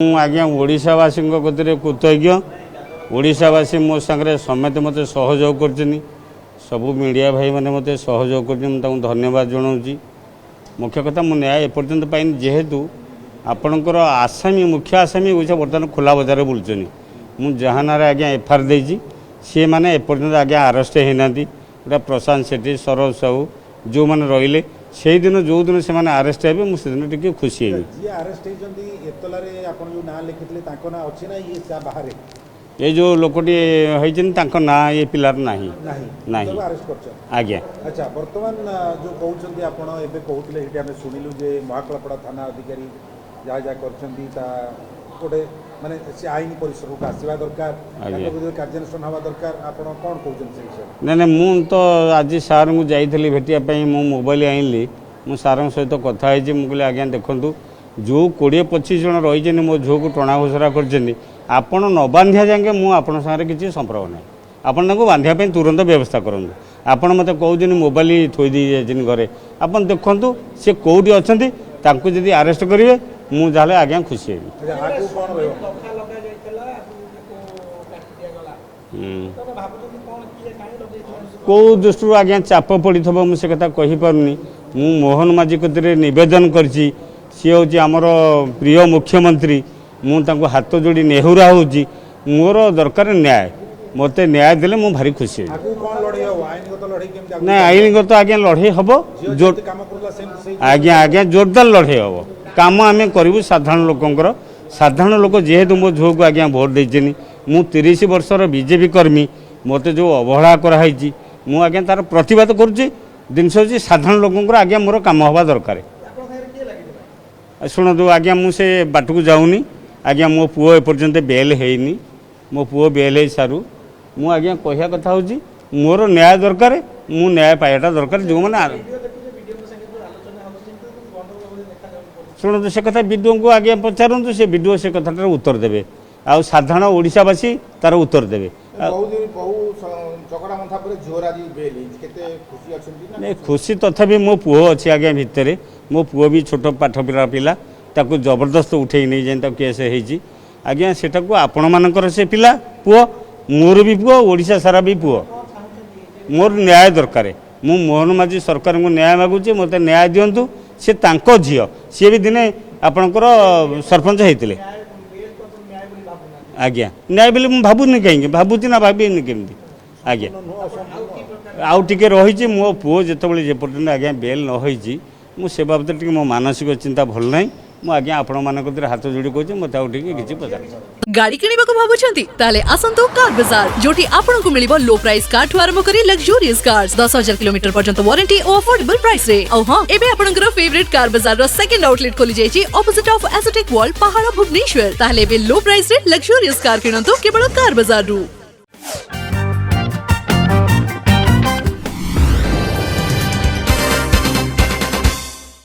आज्ञा ओडावासी गति कृतज्ञ ओडावासी मो सागर समेत मत सहयोग कर सबू मीडिया भाई मैंने मत सहयोग कर धन्यवाद जनाऊँ मुख्य कथा मु न्याय एपर्तंत पाइन जेहेतु आपणकर आसामी मुख्य आसामी बर्तमान खोला बजार बुलूँ मुझे जहानार आज्ञा एफआईआर देती सी मैंने एपर्तंत आज्ञा अरेस्ट होना गोटा प्रशांत सेठी सरोज साहू जो मैंने रहिले से दिन जो दिन से अरेस्ट हे मुझे टी खुशी ये जो लोकटी होती ना ये पिलार ना आज्ञा अच्छा बर्तमान जो कहते आपण एबे कहते ये आम शुणिलु जे महाकलपड़ा थाना अधिकारी जहाँ जहाँ गोटे माने से आईन परिसर को आसवा दरकार कार्यानुष्ठान हवा दरकार आपण कौन कहते ना ना मु तो आज सार को जाइली भेटापी मो मोबाइल आनली मु सार सहित कथा मुझे आज्ञा देखूँ जो 20-25 जन रही मो झील को टणा घोषरा कर आपण न बांधिया जाए मुझे सागर किसी संपर्क ना आपन बांधापी तुरंत व्यवस्था करूँ आपड़ मत कहते मोबाइल थोई दी घरे आप देखु सी कौटी अच्छा जदि अरेस्ट करेंगे मुझे आज्ञा खुशी कौ दृष्टि आज्ञा चाप पड़ी थो मुझे कथा कहीपरनी मु मोहन माझी कति नवेदन करची सी हूँ आमर प्रिय मुख्यमंत्री मुझे हाथ जोड़ी नेहुरा होची मोर दरकार न्याय मत न्याय देले मु भारी खुशी ना आईनगत आज्ञा लड़े हम आज्ञा आज्ञा जोरदार लड़े हम काम आम करूँ साधारण लोक जेहेतु मो झील को आज्ञा भोट देनी मु 30 वर्षर बीजेपी कर्मी मत जो अवहेला कराई मु आज्ञा तार प्रतिवाद करुच्ची जिनस हूँ साधारण लोक आज्ञा मोर कम हवा दरकार शुणु आज्ञा मुझे बाट को जाऊनी आज्ञा मो पुओ एपर्यंत बेल हैनी मो पुओ बेल है सारू मु आज्ञा कहया कथा हूँ मोर न्याय दरकार मु न्याय पाइबाटा दरकार जो मैंने शुणु से कथा विडीओ को आज्ञा पचारतु से विडीओ से कथाटार उत्तर देवे आ साधारण ओडिशावासी तार उत्तर देवे खुशी तथापि मो पुओ अच्छी आज्ञा भितर मो पुओ भी छोट पाठ पिला ताकू जबरदस्त उठे नहीं जाए केस होती आज्ञा सेटा को आपण मानकर से पिला पुओ मोर भी पुओ ओडिशा सारा भी पुओ मोर न्याय दरकार मु मोहन माझी सरकार को न्याय मागुचे मत न्याय दिंतु सी झील सी भी दिने आपणकर सरपंच होते आज्ञा न्याय बोली मुझे भावुनी कहीं भावुची ना भावी केमती आज्ञा आउ टे रही मो पुओ जिते जेपर्यंत आज्ञा बेल न होती मुझे बाबद मो मानसिक चिंता भल ना मु आज्ञा आपण मानक हाथ जोड़ी कहूँ मत किसी पचार गाड़ी किणिबाकु भाबुछंती ताले आसंतु कार बाजार जोटी आपनकु मिलिबो लो प्राइस कार ठु आरंभ करी लग्जरियस कार्स 10,000 किलोमीटर पर्यंत वारंटी और अफोर्डेबल प्राइस रे औ हां एबे आपनकर फेवरेट कार बाजार रो सेकंड आउटलेट खोली जायछि ऑपोजिट ऑफ एसोटेक वॉल पहाड़ भुवनेश्वर ताले एबे लो प्राइस रे लग्जरियस कार किणंतु केवल कार बाजार रु।